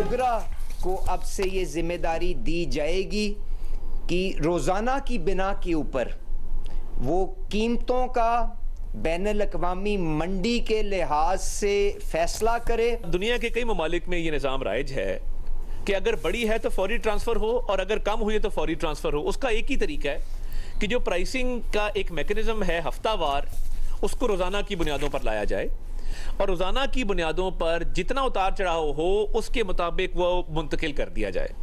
ओगरा को अब से ये जिम्मेदारी दी जाएगी कि रोज़ाना की बिना के ऊपर वो कीमतों का बैनुल-अक़वामी मंडी के लिहाज से फैसला करे। दुनिया के कई ममालिक में ये निज़ाम राइज है कि अगर बड़ी है तो फौरी ट्रांसफ़र हो और अगर कम हुई है तो फौरी ट्रांसफ़र हो। उसका एक ही तरीका है कि जो प्राइसिंग का एक मैकेनिज़्म है हफ्तावार, उसको रोज़ाना की बुनियादों पर लाया जाए और रोज़ाना की बुनियादों पर जितना उतार चढ़ाव हो उसके मुताबिक वो मुंतकिल कर दिया जाए।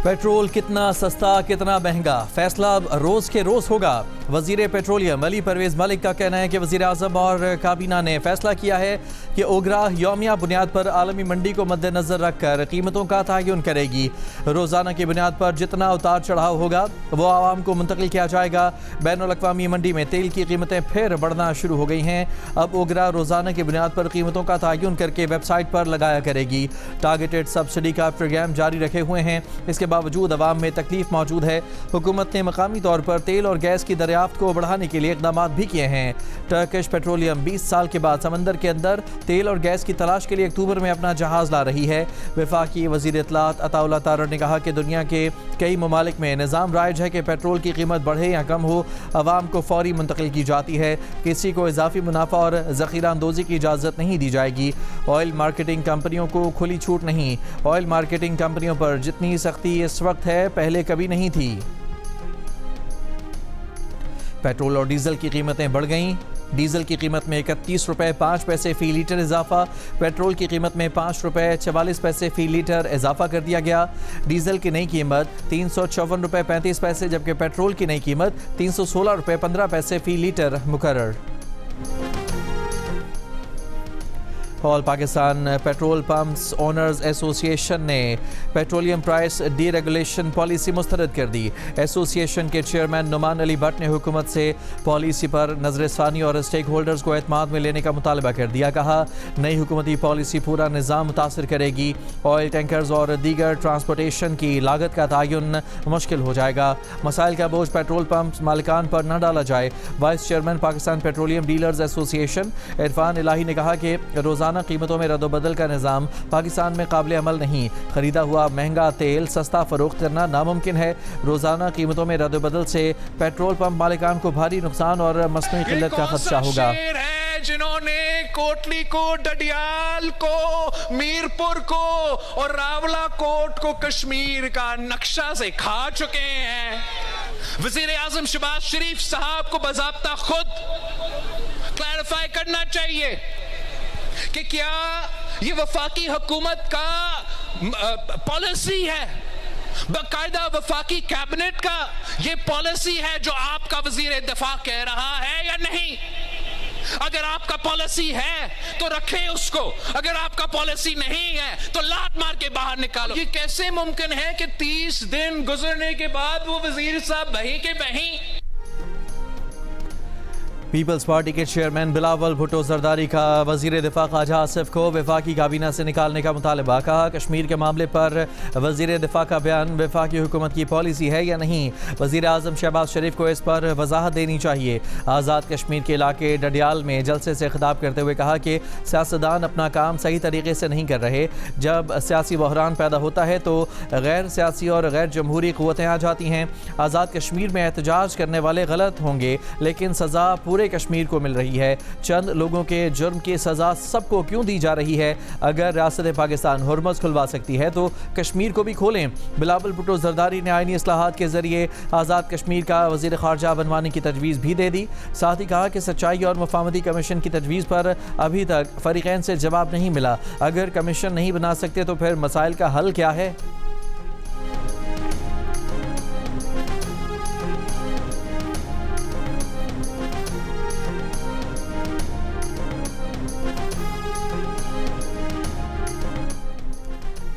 पेट्रोल कितना सस्ता कितना महंगा, फैसला अब रोज के रोज होगा। वजीर पेट्रोलियम अली परवेज मलिक का कहना है कि वजीर आज़म और काबीना ने फैसला किया है कि ओगरा यौमिया बुनियाद पर आलमी मंडी को मद्देनजर रखकर कीमतों का तयन करेगी। रोजाना की बुनियाद पर जितना उतार चढ़ाव होगा वो आवाम को मुंतकिल किया जाएगा। बैनुल-अक़वामी मंडी में तेल की कीमतें फिर बढ़ना शुरू हो गई हैं। अब ओगरा रोजाना की बुनियाद पर कीमतों का तयन करके वेबसाइट पर लगाया करेगी। टारगेटेड सब्सिडी का प्रोग्राम जारी रखे हुए हैं। इसके बावजूद अवाम में तकलीफ मौजूद है। हुकूमत ने मकामी तौर पर तेल और गैस की दरियाफ्त को बढ़ाने के लिए इक़दाम भी किए हैं। टर्किश पेट्रोलियम 20 साल के बाद समंदर के अंदर तेल और गैस की तलाश के लिए अक्टूबर में अपना जहाज ला रही है। वफाकी वज़ीर इत्तलात अताउल्लाह तारड़ ने कहा कि दुनिया के कई ममालिक में निज़ाम राइज है कि पेट्रोल की कीमत बढ़े या कम हो, अवाम को फौरी मुंतकिल की जाती है। किसी को इजाफी मुनाफा और ज़ख़ीरा अंदोज़ी की इजाज़त नहीं दी जाएगी। ऑयल मार्केटिंग कंपनियों को खुली छूट नहीं। ऑयल मार्केटिंग कंपनियों पर जितनी सख्ती इस वक्त है पहले कभी नहीं थी। पेट्रोल और डीजल की कीमतें बढ़ गईं। डीजल की कीमत में 31 रुपये 5 पैसे फ़ी लीटर इजाफा। पेट्रोल की कीमत में 5 रुपये 44 पैसे फ़ी लीटर इजाफा कर दिया गया। डीजल की नई कीमत 354 रुपये 35 पैसे जबकि पेट्रोल की नई कीमत 316 रुपये 15 पैसे फ़ी लीटर मुकर्रर। All Pakistan petrol pumps owners association ने पेट्रोलियम प्राइस डीरेगुलेशन पॉलिसी मुस्तरद कर दी। एसोसिएशन के चेयरमैन नुमान अली भट्ट ने हुकूमत से पॉलिसी पर नज़रसानी और स्टेक होल्डर्स को एतमाद में लेने का मुतालबा कर दिया। कहा नई हुकूमती पॉलिसी पूरा निज़ाम मुतासर करेगी। ऑयल टैंकर्स और दीगर ट्रांसपोर्टेशन की लागत का तयन मुश्किल हो जाएगा। मसाइल का बोझ पेट्रोल पंप मालिकान पर न डाला जाए। Vice chairman Pakistan petroleum dealers association Irfan Ilahi ने कहा कि रोज़ाना कीमतों में रद्द-ओ-बदल का निज़ाम पाकिस्तान में काबिल अमल नहीं। खरीदा हुआ महंगा तेल सस्ता फरोख्त करना नामुमकिन है। रोज़ाना कीमतों में रद्द-ओ-बदल से पेट्रोल पंप मालिकान को भारी नुकसान और मसनूई किल्लत का खदशा होगा। जिन्होंने कोटली को, डडियाल को, मीरपुर को और रावला कोट को कश्मीर का नक्शा से खा चुके हैं। वजीर आजम शहबाज शरीफ साहब को बाज़ाब्ता खुद क्लैरिफाई करना चाहिए कि क्या ये वफाकी हुकूमत का पॉलिसी है, बाकायदा वफाकी कैबिनेट का ये पॉलिसी है जो आपका वजीर दिफा कह रहा है या नहीं। अगर आपका पॉलिसी है तो रखें उसको, अगर आपका पॉलिसी नहीं है तो लात मार के बाहर निकालो। ये कैसे मुमकिन है कि 30 दिन गुजरने के बाद वो वजीर साहब वहीं के वहीं। पीपल्स पार्टी के चेयरमैन बिलावल भुट्टो जरदारी का वजीर दिफा ख्वाजा आसिफ को वफाकी काबीना से निकालने का मुतालबा। कहा कश्मीर के मामले पर वजीर दिफा का बयान वफाकी हुकूमत की पॉलिसी है या नहीं। वजीर आज़म शहबाज शरीफ को इस पर वजाहत देनी चाहिए। आज़ाद कश्मीर के इलाके डडियाल में जलसे से खिताब करते हुए कहा कि सियासतदान अपना काम सही तरीके से नहीं कर रहे। जब सियासी बहरान पैदा होता है तो गैर सियासी और गैर जमहूरी क़ुव्वतें आ जाती हैं। आज़ाद कश्मीर में एहतजाज करने वाले गलत होंगे लेकिन सज़ा पूरे कश्मीर को मिल रही है। चंद लोगों के जुर्म की सज़ा सबको क्यों दी जा रही है। अगर रियासत पाकिस्तान हुर्मस खुलवा सकती है तो कश्मीर को भी खोलें। बिलावल भुट्टो जरदारी ने आईनी इस्लाहात के जरिए आज़ाद कश्मीर का वज़ीर ख़ारजा बनवाने की तजवीज़ भी दे दी। साथ ही कहा कि सच्चाई और मुफाहमती कमीशन की तजवीज़ पर अभी तक फ़रीक़ैन से जवाब नहीं मिला। अगर कमीशन नहीं बना सकते तो फिर मसाइल का हल क्या है।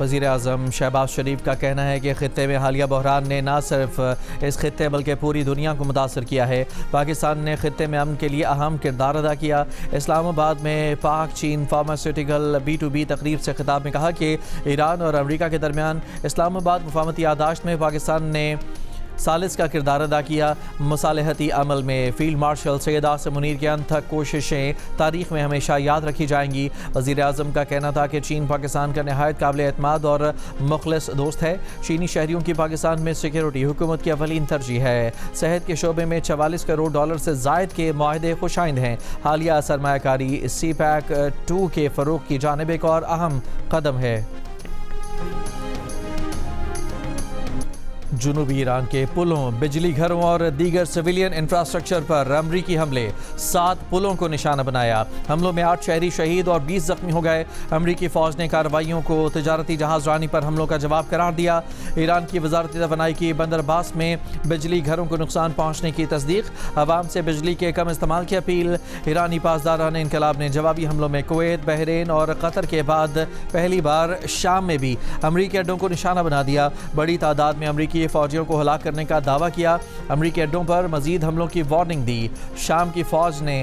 वज़ीर आज़म शहबाज शरीफ का कहना है कि ख़ित्ते में हालिया बहरान ने न सिर्फ इस ख़ित्ते बल्कि पूरी दुनिया को मुतासर किया है। पाकिस्तान ने ख़ित्ते में अमन के लिए अहम किरदार अदा किया। इस्लामाबाद में पाक चीन फार्मास्यूटिकल B2B तकरीब से खिताब में कहा कि ईरान और अमरीका के दरमियान इस्लामाबाद मुफाहमती याददाश्त में पाकिस्तान ने सालिस का किरदार अदा किया। मुसालहती अमल में फील्ड मार्शल सैयद आसिम मुनीर की अनथक कोशिशें तारीख में हमेशा याद रखी जाएंगी। वज़ीर आज़म का कहना था कि चीन पाकिस्तान का नहायत काबिल एतमाद और मुखलिस दोस्त है। चीनी शहरियों की पाकिस्तान में सिक्योरिटी हुकूमत की अवलीन तरजीह है। सेहत के शोबे में 44 करोड़ डॉलर से ज़ायद के मुआहदे खुशाइंद हैं। हालिया सरमायाकारी CPEC 2 के फ़रोग़ की जानिब एक और अहम कदम है। जुनूबी ईरान के पुलों, बिजली घरों और दीगर सिविलियन इंफ्रास्ट्रक्चर पर अमरीकी हमले, 7 पुलों को निशाना बनाया। हमलों में 8 शहरी शहीद और 20 जख्मी हो गए। अमरीकी फ़ौज ने कार्रवाइयों को तिजारती जहाज़ रानी पर हमलों का जवाब करार दिया। ईरान की वज़ारत तवानाई की बंदर अब्बास में बिजली घरों को नुकसान पहुँचने की तस्दीक। अवाम से बिजली के कम इस्तेमाल की अपील। ईरानी पासदारान इनकलाब ने जवाबी हमलों में कुवैत, बहरीन और कतर के बाद पहली बार शाम में भी अमरीकी अड्डों को निशाना बना दिया। बड़ी तादाद में अमरीकी फौजियों को हलाक करने का दावा किया। अमरीकी अड्डों पर मजीद हमलों की वार्निंग दी। शाम की फौज ने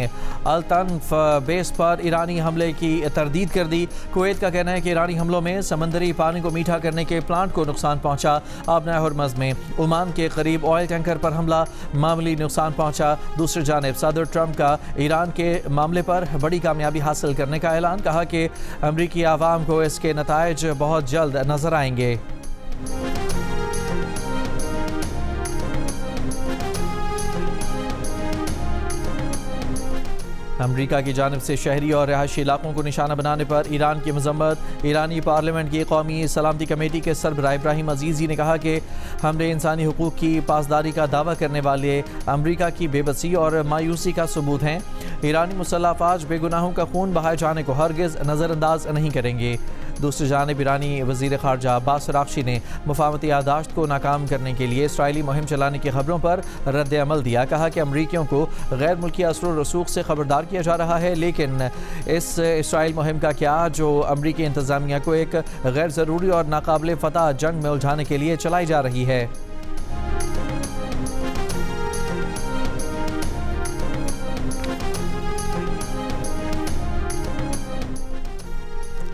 अल-तन्फ बेस पर ईरानी हमले की तरदीद कर दी। कुवैत का कहना है कि ईरानी हमलों में समंदरी पानी को मीठा करने के प्लांट को नुकसान पहुंचा। आबना हुर्मज़ में ओमान के करीब ऑयल टैंकर पर हमला, मामूली नुकसान पहुंचा। दूसरी जानिब सदर ट्रंप का ईरान के मामले पर बड़ी कामयाबी हासिल करने का ऐलान। कहा कि अमरीकी आवाम को इसके नताइज बहुत जल्द नजर आएंगे। अमरीका की जानिब से शहरी और रहायशी इलाकों को निशाना बनाने पर ईरान की मजम्मत। ईरानी पार्लियामेंट की कौमी सलामती कमेटी के सरबराह इब्राहिम अजीज़ी ने कहा कि हमने इंसानी हुकूक की पासदारी का दावा करने वाले अमरीका की बेबसी और मायूसी का सबूत हैं। ईरानी मुसल्लह अफवाज बेगुनाहों का खून बहाए जाने को हरगिज़ नज़रअंदाज नहीं करेंगे। दूसरी जानिब ईरानी वज़ीर ख़ारजा अब्बास अराग़ची ने मुफ़ाहमती याददाश्त को नाकाम करने के लिए इसराइली मुहिम चलाने की खबरों पर रद्द अमल दिया। कहा कि अमरीकियों को गैर मुल्की असर व रसूख से खबरदार किया जा रहा है, लेकिन इस इसराइल मुहिम का क्या जो अमरीकी इंतज़ामिया को एक गैर ज़रूरी और नाकाबिल फ़तह जंग में उलझाने के लिए चलाई जा रही है।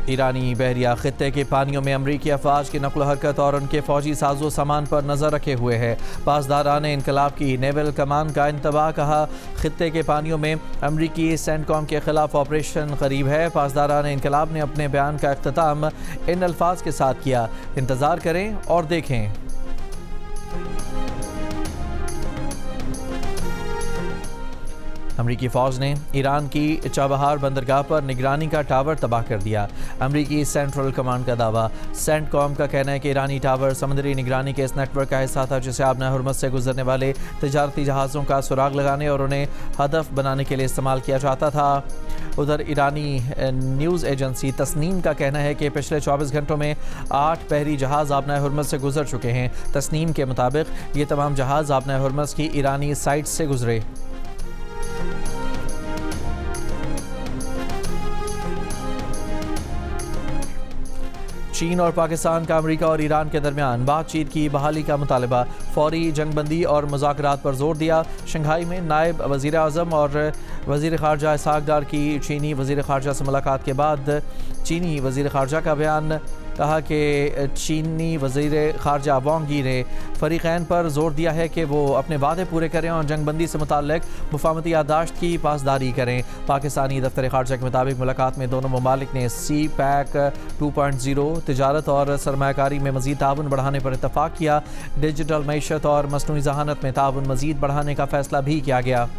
ईरानी बहरिया खित्ते के पानियों में अमरीकी अफवाज की नक़्ल हरकत और उनके फ़ौजी साजो सामान पर नज़र रखे हुए है। पासदारान इनकलाब की नेवल कमान का इंतबाह। कहा खित्ते के पानियों में अमरीकी सेंटकॉम के ख़िलाफ़ ऑपरेशन करीब है। पासदारान इनकलाब ने अपने बयान का इख्तिताम इन अल्फाज के साथ किया, इंतज़ार करें और देखें। अमरीकी फ़ौज ने ईरान की चाबहार बंदरगाह पर निगरानी का टावर तबाह कर दिया। अमरीकी सेंट्रल कमांड का दावा। सेंटकॉम का कहना है कि ईरानी टावर समुद्री निगरानी के इस नेटवर्क का हिस्सा था जिसे आबना हुर्मज़ से गुजरने वाले तिजारती जहाज़ों का सुराग लगाने और उन्हें हदफ बनाने के लिए इस्तेमाल किया जाता था। उधर ईरानी न्यूज़ एजेंसी तस्नीम का कहना है कि पिछले 24 घंटों में 8 बहरी जहाज़ आबना हुर्मज़ से गुजर चुके हैं। तस्नीम के मुताबिक ये तमाम जहाज़ आबना हुर्मज़ की ईरानी साइट से गुजरे। चीन और पाकिस्तान का अमेरिका और ईरान के दरमियान बातचीत की बहाली का मुतालबा। फौरी जंगबंदी और मुज़ाकरात पर जोर दिया। शंघाई में नायब वज़ीर आज़म और वज़ीर ख़ारजा इसहाक़ डार की चीनी वज़ीर ख़ारजा से मुलाकात के बाद चीनी वज़ीर ख़ारजा का बयान। कहा कि चीनी वज़ीर ख़ारजा वांग यी ने फ़रीक़ैन पर जोर दिया है कि वो अपने वादे पूरे करें और जंगबंदी से मुताल्लिक़ मुफ़ाहमती याददाश्त की पासदारी करें। पाकिस्तानी दफ्तर ख़ारजा के मुताबिक मुलाकात में दोनों ममालिक ने CPEC 2.0 तिजारत और सरमायाकारी में मज़ीद ताउन बढ़ाने पर इत्तफ़ाक़ किया। डिजिटल मईशत और मसनूई ज़हानत में ताउन मज़ीद बढ़ाने का फ़ैसला भी किया गया।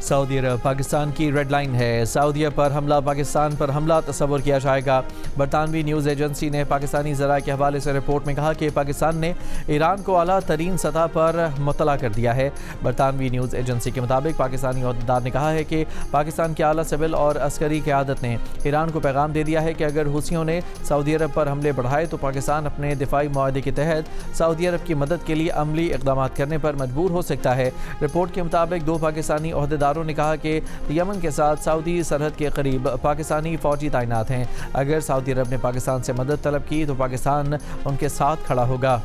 सऊदी अरब पाकिस्तान की रेड लाइन है। सऊदीया पर हमला, पाकिस्तान पर हमला तस्वर किया जाएगा। बरतानवी न्यूज़ एजेंसी ने पाकिस्तानी ज़राए के हवाले से रिपोर्ट में कहा कि पाकिस्तान ने ईरान को आला तरीन सतह पर मुत्तला कर दिया है। बरतानवी न्यूज़ एजेंसी के मुताबिक पाकिस्तानी अहदेदार ने कहा है कि पाकिस्तान के आला सिविल और अस्करी क़यादत ने ईरान को पैगाम दे दिया है कि अगर हुसियों ने सऊदी अरब पर हमले बढ़ाए तो पाकिस्तान अपने दिफाई मुआहदे के तहत सऊदी अरब की मदद के लिए अमली इक़दाम करने पर मजबूर हो सकता है। रिपोर्ट के मुताबिक 2 पाकिस्तानी अहदेदारों ने कहा कि यमन के साथ सऊदी सरहद के करीब पाकिस्तानी फौजी तैनात हैं। अगर सऊदी अरब ने पाकिस्तान से मदद तलब की तो पाकिस्तान उनके साथ खड़ा होगा।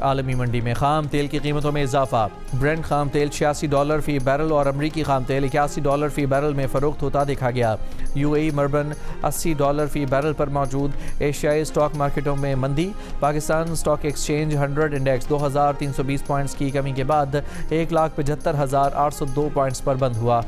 عالمی منڈی میں خام تیل کی قیمتوں میں اضافہ، برنٹ خام تیل $86 فی بیرل اور امریکی خام تیل $81 فی بیرل میں فروخت ہوتا دیکھا گیا۔ UAE مربن $80 فی بیرل پر موجود۔ ایشیائی سٹاک مارکیٹوں میں مندی، Pakistan stock exchange 100 index 2320 points کی کمی کے بعد 1,75,802 پوائنٹس پر بند ہوا۔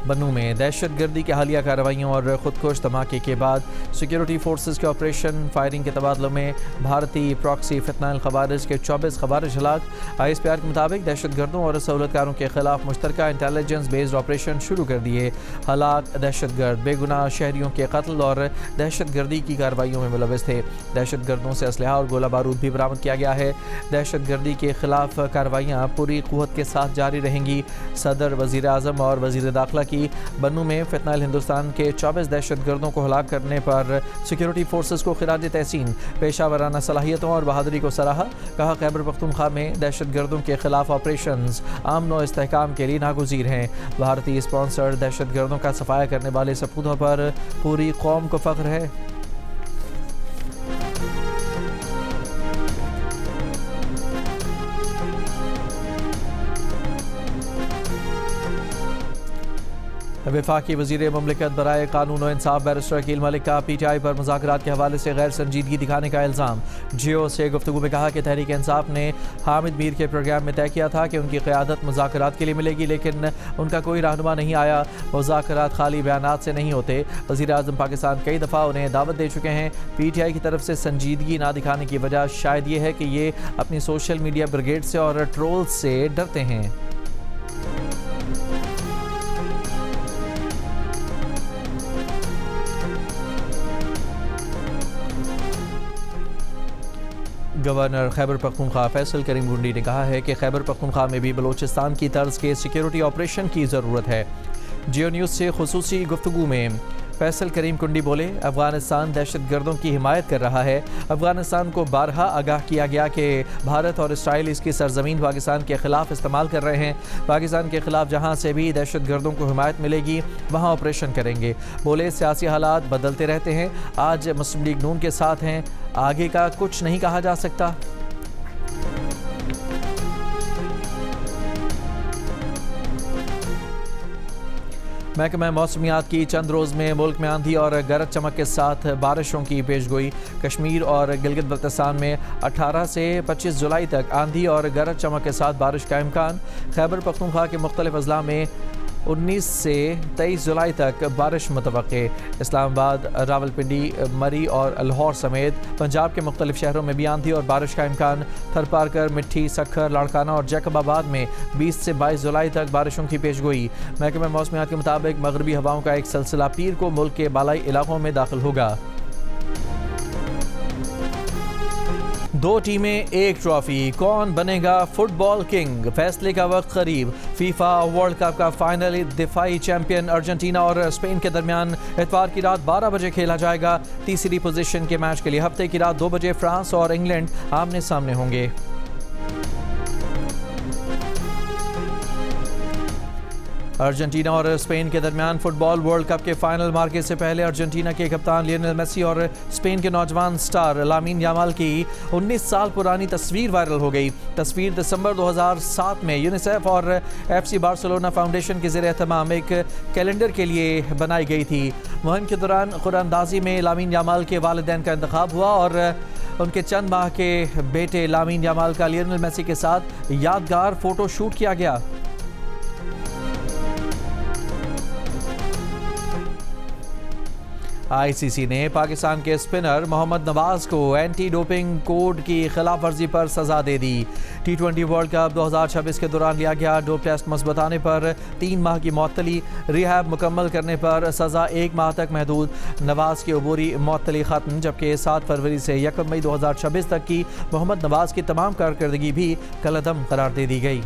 بنوں میں دہشت گردی کی حالیہ کارروائیوں اور خودکش دھماکے کے بعد سیکیورٹی فورسز کے آپریشن فائرنگ کے تبادلوں میں بھارتی پراکسی فتنہ الخوارج کے 24 خوارج ہلاک۔ ISPR کے مطابق دہشت گردوں اور سہولت کاروں کے خلاف مشترکہ انٹیلیجنس بیسڈ آپریشن شروع کر دیے۔ ہلاک دہشت گرد بے گناہ شہریوں کے قتل اور دہشت گردی کی کارروائیوں میں ملوث تھے۔ دہشت گردوں سے اسلحہ اور گولہ بارود بھی برآمد کیا گیا ہے۔ دہشت گردی کے خلاف کارروائیاں پوری قوت کے ساتھ جاری رہیں گی۔ صدر، وزیر اعظم اور وزیر داخلہ کی بنوں میں فتنہ ہندوستان کے 24 دہشت گردوں کو ہلاک کرنے پر سیکیورٹی فورسز کو خراج تحسین، پیشہ ورانہ صلاحیتوں اور بہادری کو سراہا۔ کہا خیبر پختونخوا میں دہشت گردوں کے خلاف آپریشنز امن و استحکام کے لیے ناگزیر ہیں۔ بھارتی اسپانسرڈ دہشت گردوں کا صفایا کرنے والے سپودوں پر پوری قوم کو فخر ہے۔ وفاقی وزیر مملکت برائے قانون و انصاف بیرسٹر عقیل ملک کا PTI پر مذاکرات کے حوالے سے غیر سنجیدگی دکھانے کا الزام۔ جیو سے گفتگو میں کہا کہ تحریک انصاف نے حامد میر کے پروگرام میں طے کیا تھا کہ ان کی قیادت مذاکرات کے لیے ملے گی، لیکن ان کا کوئی رہنما نہیں آیا۔ مذاکرات خالی بیانات سے نہیں ہوتے۔ وزیر اعظم پاکستان کئی دفعہ انہیں دعوت دے چکے ہیں۔ PTI کی طرف سے سنجیدگی نہ دکھانے کی وجہ شاید یہ ہے کہ یہ اپنی سوشل میڈیا بریگیڈ سے اور ٹرولز سے ڈرتے ہیں۔ گورنر خیبر پختونخوا فیصل کریم گنڈی نے کہا ہے کہ خیبر پختونخوا میں بھی بلوچستان کی طرز کے سیکیورٹی آپریشن کی ضرورت ہے۔ جیو نیوز سے خصوصی گفتگو میں فیصل کریم کنڈی بولے، افغانستان دہشت گردوں کی حمایت کر رہا ہے۔ افغانستان کو بارہا آگاہ کیا گیا کہ بھارت اور اسرائیل اس کی سرزمین پاکستان کے خلاف استعمال کر رہے ہیں۔ پاکستان کے خلاف جہاں سے بھی دہشت گردوں کو حمایت ملے گی وہاں آپریشن کریں گے۔ بولے سیاسی حالات بدلتے رہتے ہیں، آج مسلم لیگ نون کے ساتھ ہیں، آگے کا کچھ نہیں کہا جا سکتا۔ محکمہ موسمیات کی چند روز میں ملک میں آندھی اور گرج چمک کے ساتھ بارشوں کی پیشگوئی۔ کشمیر اور گلگت بلتستان میں 18 سے 25 جولائی تک آندھی اور گرج چمک کے ساتھ بارش کا امکان۔ خیبر پختونخوا کے مختلف اضلاع میں 19 سے 23 جولائی تک بارش متوقع۔ اسلام آباد، راولپنڈی، مری اور لاہور سمیت پنجاب کے مختلف شہروں میں بھی آندھی اور بارش کا امکان۔ تھرپارکر، مٹھی، سکھر، لاڑکانہ اور جیکب آباد میں 20 سے 22 جولائی تک بارشوں کی پیشگوئی۔ محکمہ موسمیات کے مطابق مغربی ہواؤں کا ایک سلسلہ پیر کو ملک کے بالائی علاقوں میں داخل ہوگا۔ 2 ٹیمیں ایک ٹرافی، کون بنے گا فٹ بال کنگ؟ فیصلے کا وقت قریب۔ فیفا ورلڈ کپ کا فائنل دفاعی چیمپئن ارجنٹینا اور اسپین کے درمیان اتوار کی رات 12 بجے کھیلا جائے گا۔ تیسری پوزیشن کے میچ کے لیے ہفتے کی رات 2 بجے فرانس اور انگلینڈ آمنے سامنے ہوں گے۔ ارجنٹینا اور اسپین کے درمیان فٹ بال ورلڈ کپ کے فائنل مارکے سے پہلے ارجنٹینا کے کپتان لیونل میسی اور اسپین کے نوجوان سٹار لامین یامال کی 19 سال پرانی تصویر وائرل ہو گئی۔ تصویر دسمبر 2007 میں یونیسیف اور FC بارسلونا فاؤنڈیشن کے زیر اہتمام ایک کیلنڈر کے لیے بنائی گئی تھی۔ مہم کے دوران قرعہ اندازی میں لامین یامال کے والدین کا انتخاب ہوا اور ان کے چند ماہ کے بیٹے لامین یامال کا لیونل میسی کے ساتھ یادگار فوٹو شوٹ کیا گیا۔ ICC نے پاکستان کے اسپنر محمد نواز کو اینٹی ڈوپنگ کوڈ کی خلاف ورزی پر سزا دے دی۔ T20 ورلڈ کپ 2026 کے دوران لیا گیا ڈوپ ٹیسٹ مثبت آنے پر 3 ماہ کی معطلی، ریہیب مکمل کرنے پر سزا 1 ماہ تک محدود۔ نواز کی عبوری معطلی ختم، جبکہ 7 فروری سے 1 مئی 2026 تک کی محمد نواز کی تمام کارکردگی بھی کالعدم قرار دے دی گئی۔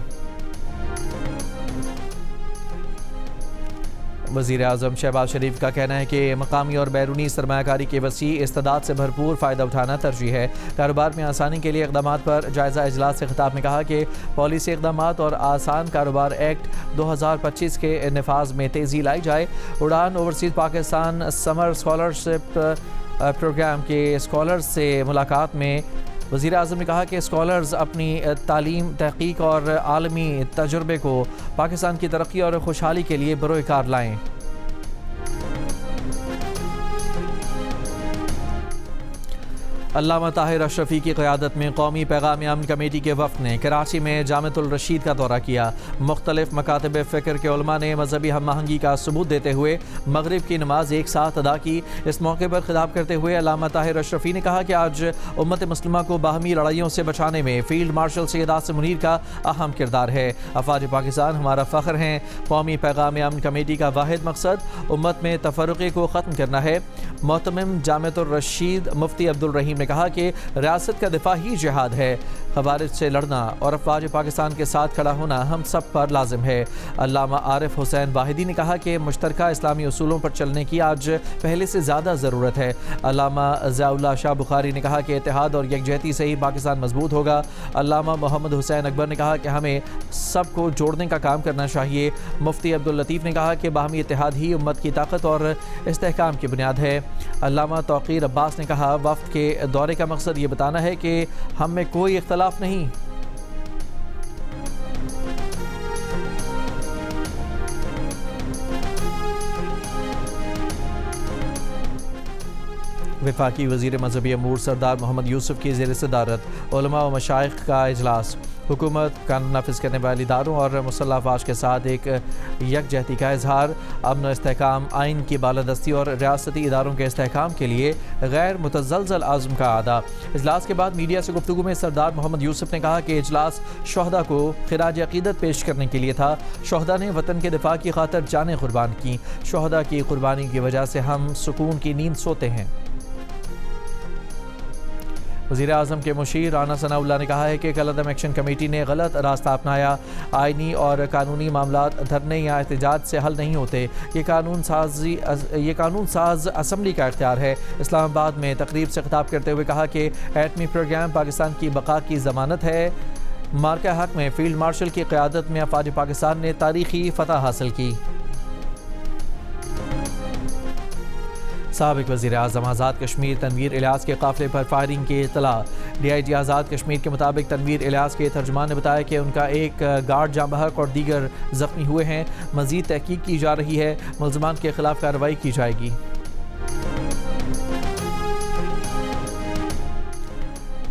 वज़ीर आज़म शहबाज शरीफ का कहना है कि मकामी और बैरूनी सरमायाकारी के वसी इस्तेदाद से भरपूर फ़ायदा उठाना तरजीह है। कारोबार में आसानी के लिए इक़दाम पर जायज़ा इजलास से खिताब में कहा कि पॉलिसी इक़दाम और आसान कारोबार एक्ट 2025 के नफाज में तेज़ी लाई जाए। उड़ान overseas Pakistan summer scholarship programme के स्कॉलर्स से मुलाकात में वज़ीर आज़म ने कहा कि स्कॉलर्स अपनी तालीम, तहक़ीक़ और आलमी तजुर्बे को पाकिस्तान की तरक्की और खुशहाली के लिए बरोए कार लाएँ। अल्लामा ताहिर अशरफी की क़यादत में कौमी पैगाम अमन कमेटी के वफ़द ने कराची में जामिअतुल रशीद का दौरा किया। मुख्तलिफ मकातब फ़िक्र के उलमा ने मजहबी हम आहंगी का सबूत देते हुए मगरिब की नमाज एक साथ अदा की। इस मौके पर खिताब करते हुए अल्लामा ताहिर अशरफी ने कहा कि आज उम्मत मुस्लिमा को बाहमी लड़ाइयों से बचाने में फ़ील्ड मार्शल सैयद आसिम मुनीर का अहम किरदार है। अफवाज पाकिस्तान हमारा फ़ख्र हैं। कौमी पैगाम अमन कमेटी का वाहिद मकसद उम्मत में तफर्रुक़े को ख़त्म करना है। मोहतमिम जामिअतुल रशीद मुफ्ती अब्दुल रहीम ने कहा कि रियासत का दिफा ही जिहाद है। खवारिज से लड़ना और अफवाज पाकिस्तान के साथ खड़ा होना हम सब पर लाजिम है। अल्लामा आरिफ हुसैन वाहिदी ने कहा कि मुश्तरका इस्लामी उसूलों पर चलने की आज पहले से ज़्यादा ज़रूरत है। अल्लामा ज़ियाउल्लाह शाह बुखारी ने कहा कि इत्तेहाद और यकजहती से ही पाकिस्तान मजबूत होगा। अल्लामा मोहम्मद हुसैन अकबर ने कहा कि हमें सबको जोड़ने का काम करना चाहिए। मुफ्ती अब्दुल लतीफ़ ने कहा कि बाहमी इत्तेहाद ही उम्मत की ताकत और इस्तेहकाम की बुनियाद है। अल्लामा तौक़ीर अब्बास ने कहा वफ़द के दौरे का मकसद ये बताना है कि हम में कोई इख्तलाफ नहीं। वफाकी वज़ीर मजहबी अमूर सरदार मोहम्मद यूसुफ की ज़ेर सदारत उलमा व मशाइख का इजलास। हुकूमत कानून नाफिज करने वाले इदारों और मुसल्लह अफवाज के साथ एक यकजहती का इजहार। अमन व इस्तेहकाम, आइन की बालादस्ती और रियासती इदारों के इस्तेहकाम के लिए गैर मुतज़लज़ल आज़म का आदा। इजलास के बाद मीडिया से गुफ्तगू में सरदार मोहम्मद यूसुफ ने कहा कि इजलास शोहदा को खिराज अक़ीदत पेश करने के लिए था। शोहदा ने वतन के दिफा की खातिर जानें कुर्बान की। शोहदा की कुर्बानी की वजह से हम सुकून की नींद सोते हैं। वज़ीर आज़म के मुशीर राना सनाउल्लाह ने कहा है कि कलअदम एक्शन कमेटी ने गलत रास्ता अपनाया। आइनी और कानूनी मामलात धरने या एहतजाज से हल नहीं होते। ये कानून साज असम्बली का इख्तियार है। इस्लामाबाद में तकरीब से खिताब करते हुए कहा कि एटमी प्रोग्राम पाकिस्तान की बका की ज़मानत है। मार्का हक में फील्ड मार्शल की क़यादत में अफवाज पाकिस्तान ने तारीखी फ़तह हासिल की। साबिक वज़ीर आज़म आज़ाद कश्मीर तनवीर इलियास के काफ़िले पर फायरिंग की इत्तला। DIG आज़ाद कश्मीर के मुताबिक तनवीर इलियास के तर्जुमान ने बताया कि उनका एक गार्ड जाँ बहक और दीगर ज़ख्मी हुए हैं। मज़ीद तहकीक की जा रही है। मुल्ज़िमान के खिलाफ कार्रवाई की जाएगी।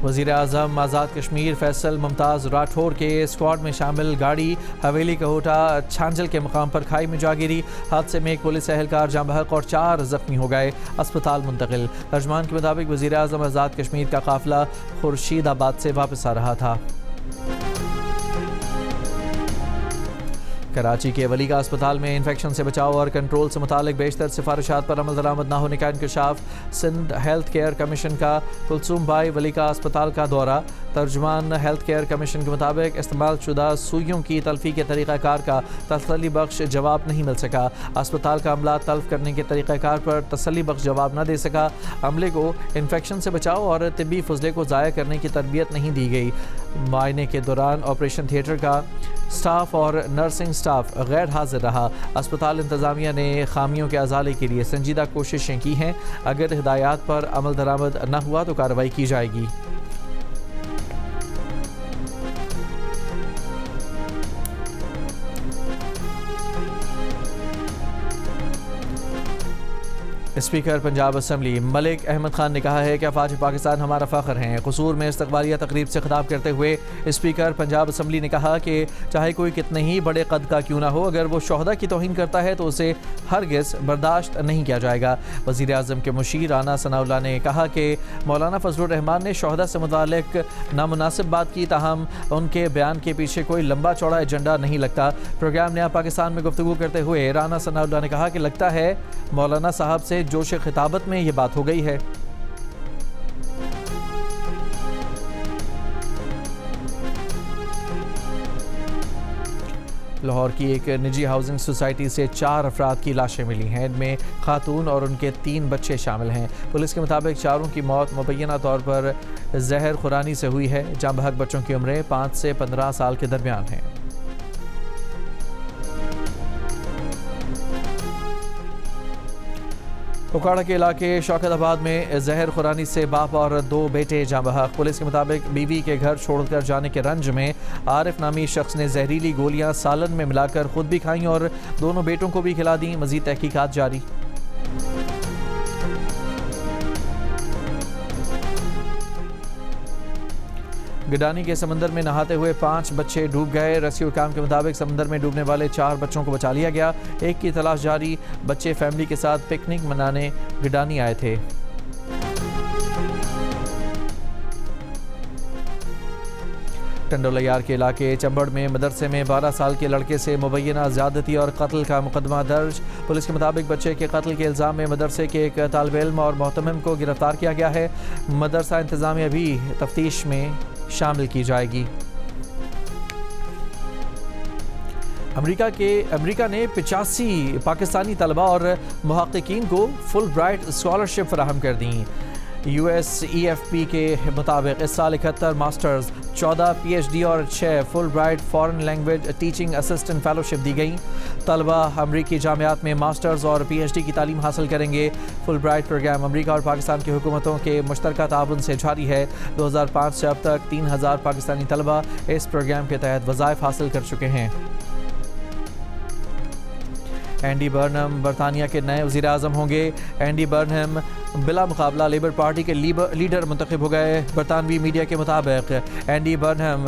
वज़ीर आज़म आज़ाद कश्मीर फैसल मुमताज़ राठौर के स्क्वाड में शामिल गाड़ी हवेली कहोटा छांजल के मकाम पर खाई में जा गिरी। हादसे में एक पुलिस एहलकार जाँ बहक और 4 ज़ख्मी हो गए, अस्पताल मुंतकिल। तर्जुमान के मुताबिक वज़ीर आज़म आज़ाद कश्मीर का काफ़िला खुर्शीदाबाद से वापस आ रहा था। कराची के वली का अस्पताल में इन्फेक्शन से बचाव और कंट्रोल से मुतालिक बेशतर सिफारिशात पर अमल दरामद न होने का इंकशाफ। सिंध हेल्थ केयर कमीशन का कुलसूम भाई वली का अस्पताल का दौरा। तर्जुमान हेल्थ केयर कमीशन के मुताबिक इस्तेमाल शुदा सुइयों की तल्फी के तरीक़ाकार का तसल्ली बख्श जवाब नहीं मिल सका। अस्पताल का अमला तल्फ करने के तरीक़ाकार पर तसल्ली बख्श जवाब न दे सका। अमले को इन्फेक्शन से बचाव और तिब्बी फजले को ज़ाया करने की तरबियत नहीं दी गई। मुआयने के दौरान ऑपरेशन थिएटर का स्टाफ और नर्सिंग स्टाफ गैर हाजिर रहा। अस्पताल इंतज़ामिया ने खामियों के अजाले के लिए संजीदा कोशिशें की हैं। अगर हिदायत पर अमल दरामद न हुआ तो कार्रवाई की जाएगी। स्पीकर पंजाब असम्बली मलिक अहमद खान ने कहा है कि अफवाज पाकिस्तान हमारा फ़ख्र हैं। कसूर में इस्तकबालिया तकरीब से खिताब करते हुए स्पीकर पंजाब असम्बली ने कहा कि चाहे कोई कितने ही बड़े कद का क्यों ना हो, अगर वो शोहदा की तौहीन करता है तो उसे हरगिज़ बर्दाश्त नहीं किया जाएगा। वज़ीर आज़म के मुशीर राना सनाउल्लाह ने कहा कि मौलाना फजलुर रहमान ने शोहदा से मुतालिक नामुनासिब बात की, ताहम उनके बयान के पीछे कोई लंबा चौड़ा एजेंडा नहीं लगता। प्रोग्राम नया पाकिस्तान में गुफ्तगू करते हुए राना सनाउल्लाह ने कहा कि लगता है मौलाना साहब से जोश खिताबत में ये बात हो गई है। لاہور کی ایک نجی ہاؤسنگ سوسائٹی سے 4 افراد کی لاشیں ملی ہیں، ان میں خاتون اور ان کے 3 بچے شامل ہیں۔ پولیس کے مطابق چاروں کی موت مبینہ طور پر زہر خورانی سے ہوئی ہے۔ جاں بحق بچوں کی عمریں 5 سے 15 سال کے درمیان ہیں۔ اکاڑا کے علاقے شوکت آباد میں زہر خورانی سے باپ اور 2 بیٹے جاں بحق۔ پولیس کے مطابق بیوی کے گھر چھوڑ کر جانے کے رنج میں عارف نامی شخص نے زہریلی گولیاں سالن میں ملا کر خود بھی کھائیں اور دونوں بیٹوں کو بھی کھلا دیں۔ مزید تحقیقات جاری۔ گڈانی کے سمندر میں نہاتے ہوئے 5 بچے ڈوب گئے۔ ریسکیو حکام کے مطابق سمندر میں ڈوبنے والے 4 بچوں کو بچا لیا گیا، ایک کی تلاش جاری۔ بچے فیملی کے ساتھ پکنک منانے گڈانی آئے تھے۔ ٹنڈولیار کے علاقے چمبڑ میں مدرسے میں 12 سال کے لڑکے سے مبینہ زیادتی اور قتل کا مقدمہ درج۔ پولیس کے مطابق بچے کے قتل کے الزام میں مدرسے کے ایک طالب علم اور محتمم کو گرفتار کیا گیا ہے۔ مدرسہ انتظامیہ بھی تفتیش میں شامل کی جائے گی۔ امریکہ نے 85 پاکستانی طلباء اور محققین کو فل برائٹ اسکالرشپ فراہم کر دیں۔ USEFP کے مطابق اس سال 71 ماسٹرز، 14 PhD اور 6 Fulbright foreign language teaching assistant fellowship دی گئیں۔ طلبہ امریکی جامعات میں ماسٹرز اور PhD کی تعلیم حاصل کریں گے۔ فل برائٹ پروگرام امریکہ اور پاکستان کی حکومتوں کے مشترکہ تعاون سے جاری ہے۔ 2005 سے اب تک 3000 پاکستانی طلبہ اس پروگرام کے تحت وظائف حاصل کر چکے ہیں۔ اینڈی برنہم برطانیہ کے نئے وزیر اعظم ہوں گے۔ اینڈی برنہم بلا مقابلہ لیبر پارٹی کے لیڈر منتخب ہو گئے۔ برطانوی میڈیا کے مطابق اینڈی برنہم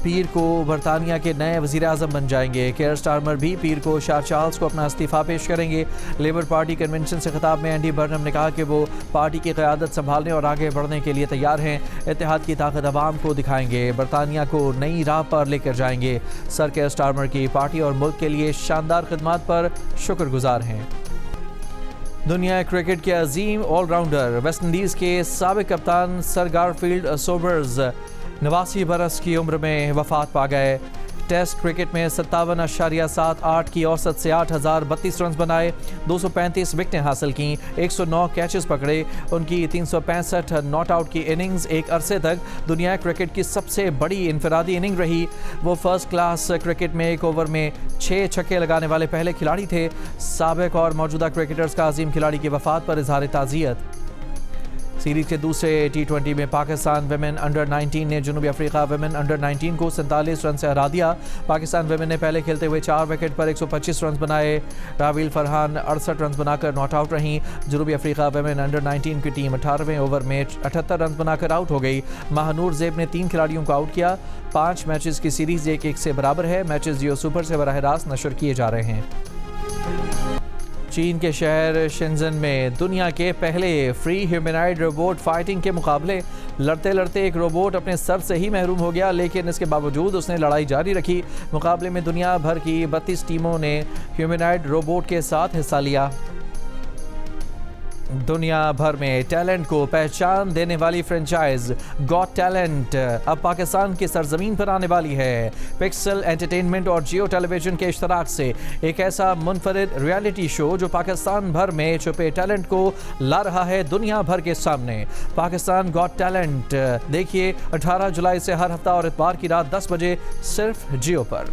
پیر کو برطانیہ کے نئے وزیر اعظم بن جائیں گے۔ کیئر سٹارمر بھی پیر کو شاہ چارلز کو اپنا استعفیٰ پیش کریں گے۔ لیبر پارٹی کنونشن سے خطاب میں اینڈی برنہم نے کہا کہ وہ پارٹی کی قیادت سنبھالنے اور آگے بڑھنے کے لیے تیار ہیں۔ اتحاد کی طاقت عوام کو دکھائیں گے، برطانیہ کو نئی راہ پر لے کر جائیں گے۔ سر کیئر سٹارمر کی پارٹی اور ملک کے لیے شاندار خدمات پر شکر گزار ہیں۔ دنیا کرکٹ کے عظیم آل راؤنڈر ویسٹ انڈیز کے سابق کپتان سر گارفیلڈ سوبرز 89 برس کی عمر میں وفات پا گئے۔ ٹیسٹ کرکٹ میں 57.78 کی اوسط سے 8032 رنز بنائے، 235 وکٹیں حاصل کیں، 109 کیچز پکڑے۔ ان کی 365 ناٹ آؤٹ کی اننگز ایک عرصے تک دنیا کرکٹ کی سب سے بڑی انفرادی اننگ رہی۔ وہ فرسٹ کلاس کرکٹ میں ایک اوور میں 6 چھکے لگانے والے پہلے کھلاڑی تھے۔ سابق اور موجودہ کرکٹرز کا عظیم کھلاڑی کی وفات پر اظہار تعزیت۔ سیریز کے دوسرے T20 میں پاکستان ویمن انڈر 19 نے جنوبی افریقہ ویمن انڈر 19 کو 47 رن سے ہرا دیا۔ پاکستان ویمن نے پہلے کھیلتے ہوئے 4 وکٹ پر 125 رنز بنائے۔ راویل فرحان 68 رنز بنا کر ناٹ آؤٹ رہیں۔ جنوبی افریقہ ویمن انڈر 19 کی ٹیم 18ویں اوور میں 78 رنز بنا کر آؤٹ ہو گئی۔ ماہنور زیب نے 3 کھلاڑیوں کو آؤٹ کیا۔ 5 میچز کی سیریز 1-1 سے برابر ہے۔ میچز جیو سپر سے براہ راست نشر کیے جا رہے ہیں۔ چین کے شہر شنزن میں دنیا کے پہلے فری ہیومنائڈ روبوٹ فائٹنگ کے مقابلے لڑتے لڑتے ایک روبوٹ اپنے سر سے ہی محروم ہو گیا، لیکن اس کے باوجود اس نے لڑائی جاری رکھی۔ مقابلے میں دنیا بھر کی 32 ٹیموں نے ہیومنائڈ روبوٹ کے ساتھ حصہ لیا۔ دنیا بھر میں ٹیلنٹ کو پہچان دینے والی فرنچائز گاٹ ٹیلنٹ اب پاکستان کی سرزمین پر آنے والی ہے۔ پکسل انٹرٹینمنٹ اور جیو ٹیلی ویژن کے اشتراک سے ایک ایسا منفرد ریالٹی شو جو پاکستان بھر میں چھپے ٹیلنٹ کو لا رہا ہے دنیا بھر کے سامنے۔ پاکستان گاٹ ٹیلنٹ دیکھیے 18 جولائی سے ہر ہفتہ اور اتوار کی رات 10 بجے صرف جیو پر۔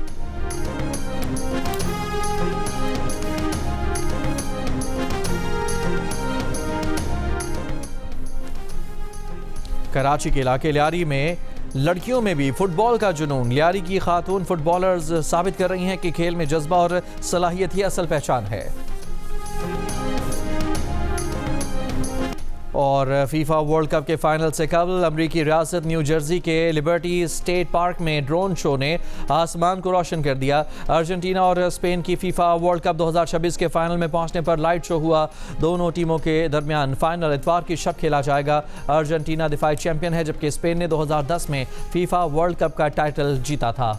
کراچی کے علاقے لیاری میں لڑکیوں میں بھی فٹ بال کا جنون۔ لیاری کی خاتون فٹ بالرز ثابت کر رہی ہیں کہ کھیل میں جذبہ اور صلاحیت ہی اصل پہچان ہے۔ اور فیفا ورلڈ کپ کے فائنل سے قبل امریکی ریاست نیو جرسی کے لبرٹی اسٹیٹ پارک میں ڈرون شو نے آسمان کو روشن کر دیا۔ ارجنٹینا اور اسپین کی فیفا ورلڈ کپ 2026 کے فائنل میں پہنچنے پر لائٹ شو ہوا۔ دونوں ٹیموں کے درمیان فائنل اتوار کی شب کھیلا جائے گا۔ ارجنٹینا دفاعی چیمپئن ہے، جبکہ اسپین نے 2010 میں فیفا ورلڈ کپ کا ٹائٹل جیتا تھا۔